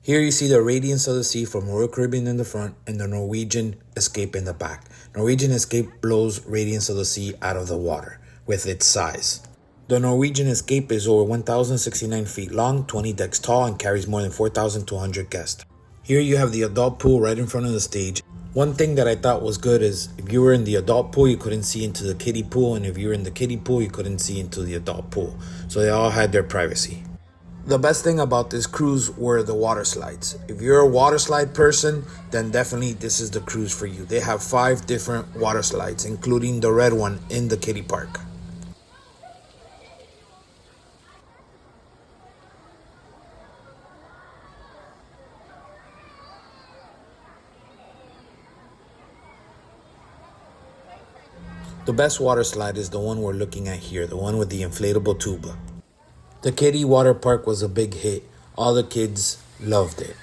Here you see the radiance of the sea from Royal Caribbean in the front and the Norwegian Escape in the back. Norwegian Escape blows radiance of the sea out of the water with its size. The Norwegian Escape is over 1,069 feet long, 20 decks tall, and carries more than 4,200 guests. Here you have the adult pool right in front of the stage. One thing that I thought was good is if you were in the adult pool, you couldn't see into the kiddie pool, and if you were in the kiddie pool, you couldn't see into the adult pool. So they all had their privacy. The best thing about this cruise were the water slides. If you're a water slide person, then definitely this is the cruise for you. They have 5 different water slides, including the red one in the kiddie park. The best water slide is the one we're looking at here, the one with the inflatable tuba. The kiddie water park was a big hit. All the kids loved it.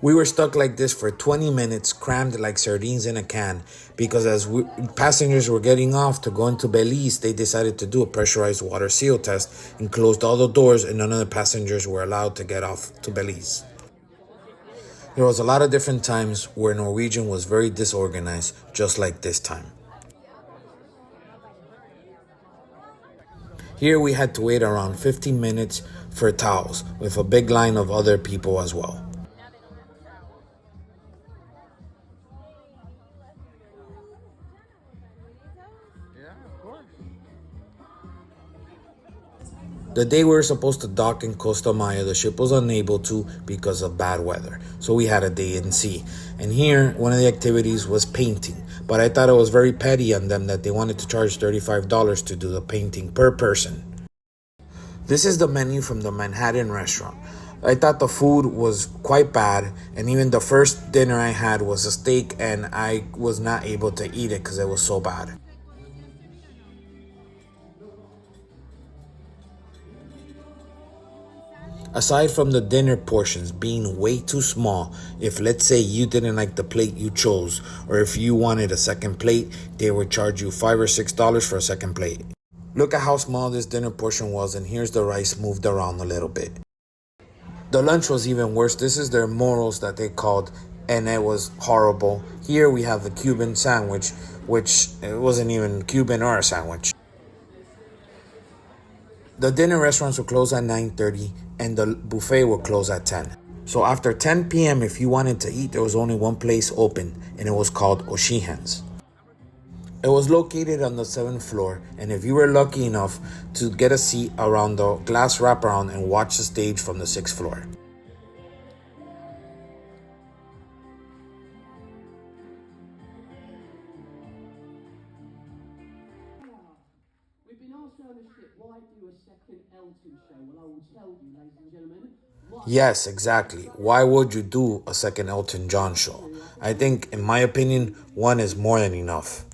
We were stuck like this for 20 minutes, crammed like sardines in a can, because passengers were getting off to go into Belize, they decided to do a pressurized water seal test and closed all the doors, and none of the passengers were allowed to get off to Belize. There was a lot of different times where Norwegian was very disorganized, just like this time. Here we had to wait around 15 minutes for towels, with a big line of other people as well. The day we were supposed to dock in Costa Maya, the ship was unable to because of bad weather. So we had a day in sea. And here, one of the activities was painting. But I thought it was very petty on them that they wanted to charge $35 to do the painting per person. This is the menu from the Manhattan restaurant. I thought the food was quite bad, and even the first dinner I had was a steak, and I was not able to eat it because it was so bad. Aside from the dinner portions being way too small, if let's say you didn't like the plate you chose, or if you wanted a second plate, they would charge you $5 or $6 for a second plate. Look at how small this dinner portion was, and here's the rice moved around a little bit. The lunch was even worse. This is their morals that they called, and it was horrible. Here we have the Cuban sandwich, which it wasn't even Cuban or a sandwich. The dinner restaurants will close at 9:30 and the buffet will close at 10. So after 10 p.m. if you wanted to eat, there was only one place open, and it was called O'Sheehan's. It was located on the 7th floor, and if you were lucky enough to get a seat around the glass wraparound and watch the stage from the 6th floor. We've been asked around the ship, why do a second Elton show? Well, I will tell you, ladies and gentlemen. Yes, exactly. Why would you do a second Elton John show? I think, in my opinion, one is more than enough.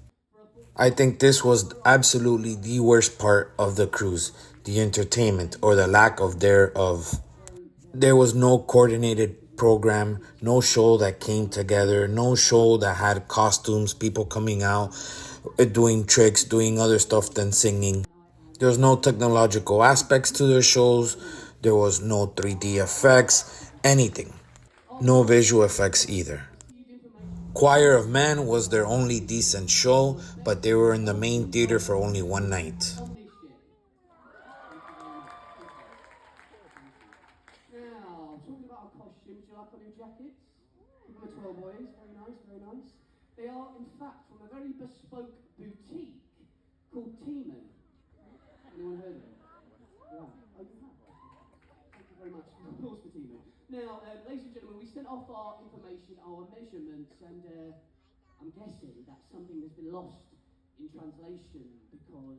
I think this was absolutely the worst part of the cruise, the entertainment or the lack of thereof. There was no coordinated program, no show that came together, no show that had costumes, people coming out, doing tricks, doing other stuff than singing. There was no technological aspects to their shows. There was no 3D effects, anything. No visual effects either. Choir of Men was their only decent show, but they were in the main theater for only one night. Now, talking about our costumes, you like our new jackets? Give them a twirl, boys. Very nice, very nice. They are, in fact, from a very bespoke boutique called Teeman. Anyone heard of it? Yeah. Oh, you have. Thank you very much. Applause for Teeman. Now, ladies and gentlemen, we sent off our information, our measurements, and I'm guessing that something has been lost in translation because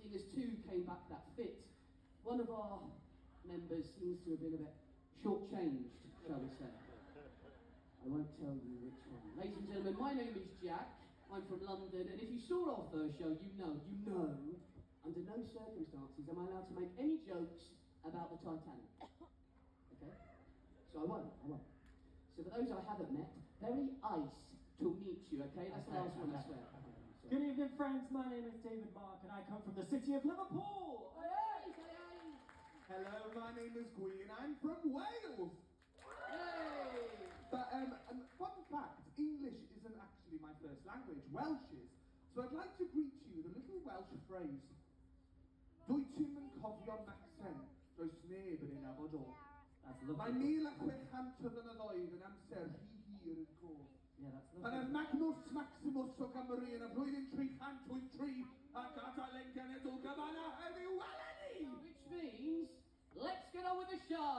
seeing as 2 came back that fit, one of our members seems to have been a bit shortchanged, shall we say. I won't tell you which one. Ladies and gentlemen, my name is Jack. I'm from London, and if you saw our first show, you know, under no circumstances am I allowed to make any jokes about the Titanic. Okay? So I won't. So for those I haven't met, very nice to meet you, okay? That's the last one, I swear. Good evening, friends. My name is David Mark, and I come from the city of Liverpool. name is Gwyn. I'm from Wales. Yay! But fun fact, English isn't actually my first language. Welsh is. So I'd like to greet you with a little Welsh phrase. Dwyt ti'm yn cofio Maxen, does neb yn ei nabod o. That's Mae lovely. 1600 flynyddoedd yn amser rhy hir yn cof. Yeah, that's Pan lovely. y Magnus Maximus o Gymru yn y flwyddyn 383 ac adael ein genedl gyfana heddiw eleni! Which means, let's get on with the show.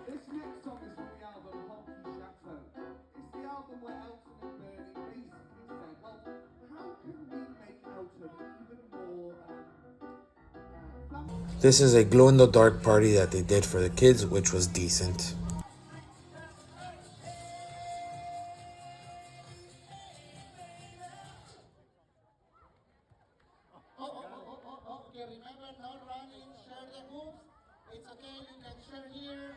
This next song is from the album Hockey Chateau. It's the album where Elton and Bernie basically said, well, how can we make Elton even more This is a glow in the dark party that they did for the kids, which was decent. Okay, remember, not running, share the moves. It's okay, you can share here.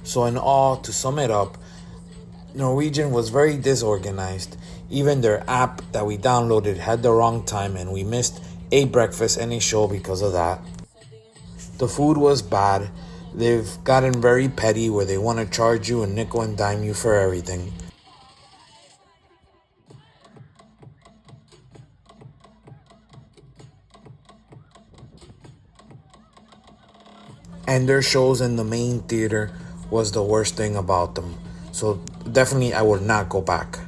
So, in all, to sum it up, Norwegian was very disorganized. Even their app that we downloaded had the wrong time, and we missed a breakfast and a show because of that. The food was bad. They've gotten very petty where they want to charge you and nickel and dime you for everything. And their shows in the main theater was the worst thing about them. So definitely I would not go back.